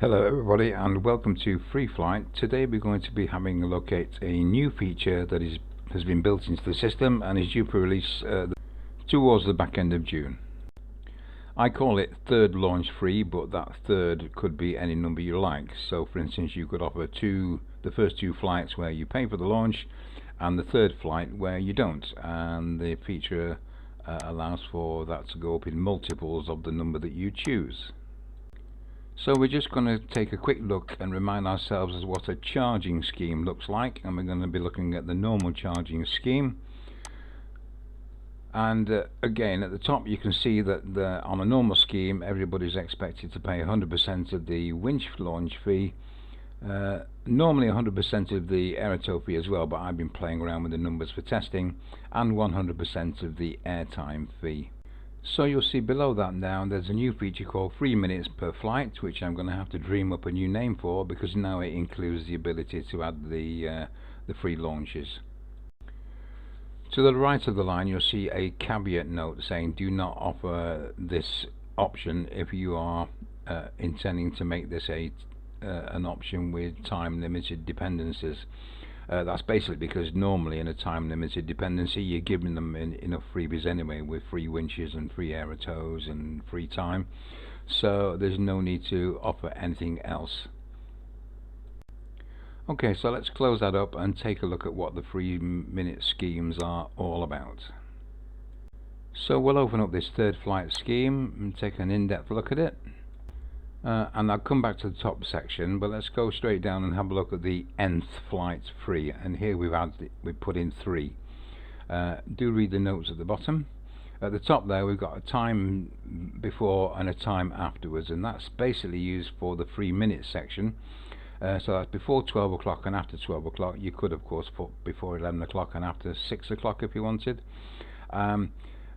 Hello everybody and welcome to FreeFlight. Today we're going to be having a look at a new feature that has been built into the system and is due for release towards the back end of June. I call it third launch free, but that third could be any number you like. So for instance, you could offer the first two flights where you pay for the launch and the third flight where you don't, and the feature allows for that to go up in multiples of the number that you choose. So we're just going to take a quick look and remind ourselves as what a charging scheme looks like, and we're going to be looking at the normal charging scheme. And again, at the top you can see that on a normal scheme everybody's expected to pay 100% of the winch launch fee, normally 100% of the Airtime fee as well, but I've been playing around with the numbers for testing, and 100% of the Airtime fee. So you'll see below that now there's a new feature called 3 minutes per flight, which I'm going to have to dream up a new name for, because now it includes the ability to add the free launches. To the right of the line you'll see a caveat note saying do not offer this option if you are intending to make this an option with time limited dependencies. That's basically because normally in a time limited dependency you're giving them enough freebies anyway, with free winches and free aerotows and free time, so there's no need to offer anything else. Okay, so let's close that up and take a look at what the 3 minute schemes are all about. So we'll open up this third flight scheme and take an in-depth look at it. And I'll come back to the top section, but let's go straight down and have a look at the nth flight free. And here we've put in 3. Do read the notes at the bottom. At the top there we've got a time before and a time afterwards, and that's basically used for the 3 minute section. So that's before 12 o'clock and after 12 o'clock. You could of course put before 11 o'clock and after 6 o'clock if you wanted.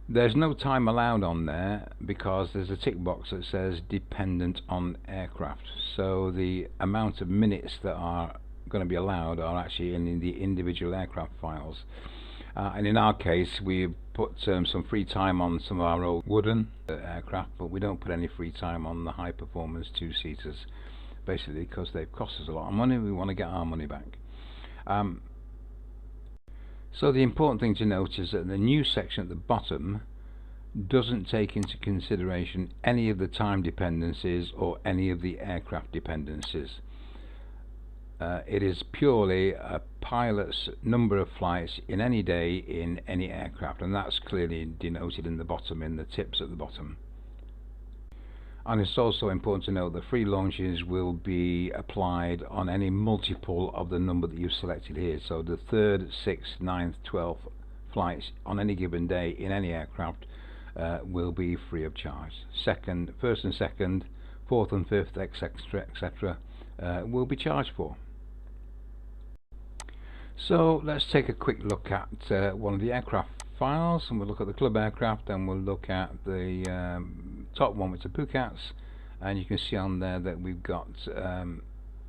There's no time allowed on there because there's a tick box that says dependent on aircraft, so the amount of minutes that are going to be allowed are actually in the individual aircraft files. And in our case we put some free time on some of our old wooden aircraft, but we don't put any free time on the high performance two-seaters, basically because they've cost us a lot of money. We want to get our money back. So the important thing to note is that the new section at the bottom doesn't take into consideration any of the time dependencies or any of the aircraft dependencies. It is purely a pilot's number of flights in any day in any aircraft, and that's clearly denoted in the bottom, in the tips at the bottom. And it's also important to note that free launches will be applied on any multiple of the number that you've selected here. So the 3rd, 6th, 9th, 12th flights on any given day in any aircraft will be free of charge. 1st and 2nd, 4th and 5th, etc., etc., will be charged for. So let's take a quick look at one of the aircraft files, and we'll look at the club aircraft, and we'll look at the top one, which is Pucats, and you can see on there that we've got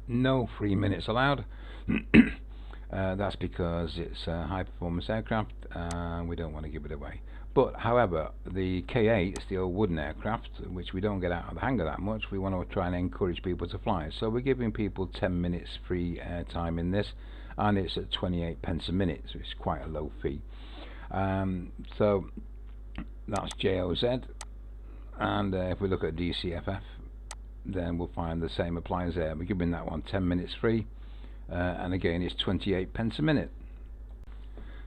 no 3 minutes allowed. That's because it's a high performance aircraft and we don't want to give it away. But however, the K8s, the old wooden aircraft, which we don't get out of the hangar that much, we want to try and encourage people to fly, so we're giving people 10 minutes free airtime in this, and it's at 28 pence a minute, so it's quite a low fee. So that's JOZ, and if we look at DCFF, then we'll find the same applies there. We're giving that one 10 minutes free, and again it's 28 pence a minute.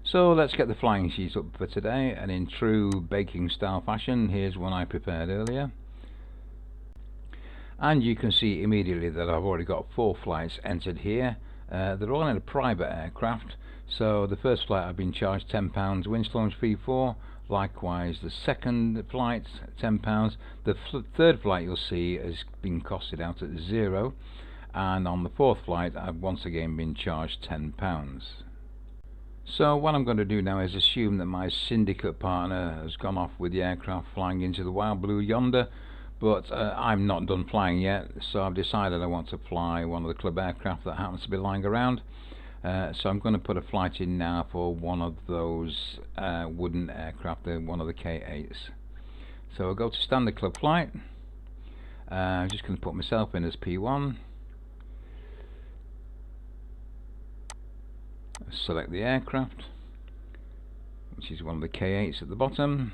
So let's get the flying sheets up for today, and in true baking style fashion, here's one I prepared earlier. And you can see immediately that I've already got 4 flights entered here. They're all in a private aircraft. So the first flight I've been charged £10 winch launch fee for. Likewise the second flight £10. The third flight you'll see has been costed out at 0, and on the 4th flight I've once again been charged £10. So what I'm going to do now is assume that my syndicate partner has gone off with the aircraft flying into the wild blue yonder, but I'm not done flying yet, so I've decided I want to fly one of the club aircraft that happens to be lying around. So I'm going to put a flight in now for one of those wooden aircraft, one of the K8s. So I'll go to standard club flight, I'm just going to put myself in as P1. Select the aircraft, which is one of the K8s at the bottom,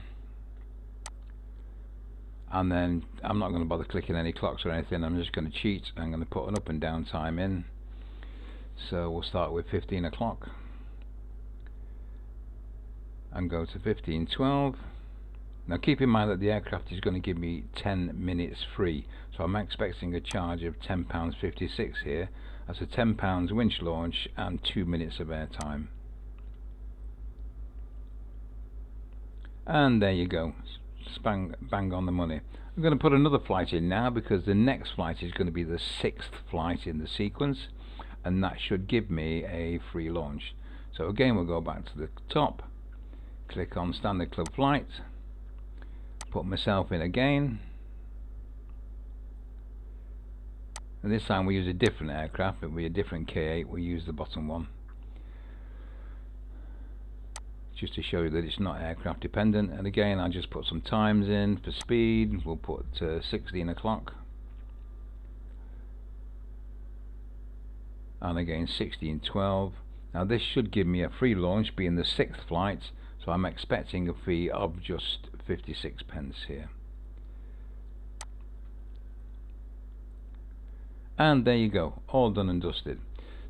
and then I'm not going to bother clicking any clocks or anything. I'm just going to cheat. I'm going to put an up and down time in. So we'll start with 15 o'clock and go to 15:12. Now keep in mind that the aircraft is going to give me 10 minutes free, so I'm expecting a charge of £10.56 here. That's a £10 winch launch and 2 minutes of airtime. And there you go, bang on the money. I'm going to put another flight in now, because the next flight is going to be the 6th flight in the sequence, and that should give me a free launch. So again, we'll go back to the top, click on standard club flight, put myself in again, and this time we use a different aircraft. It'll be a different K8. We'll use the bottom one, just to show you that it's not aircraft dependent. And again, I'll just put some times in for speed. We'll put 16 o'clock, and again 16:12. Now this should give me a free launch, being the 6th flight, so I'm expecting a fee of just 56 pence here. And there you go, all done and dusted.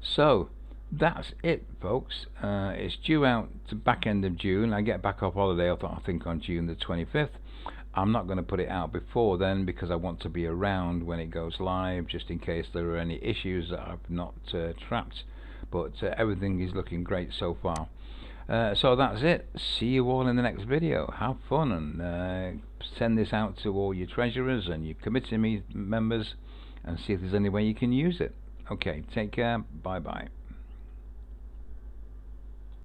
So that's it, folks. It's due out to back end of June. I get back off holiday, I think on June the 25th. I'm not going to put it out before then, because I want to be around when it goes live, just in case there are any issues that I've not trapped. But everything is looking great so far. So that's it. See you all in the next video. Have fun, and send this out to all your treasurers and your committee members, and see if there's any way you can use it. Okay, take care. Bye bye.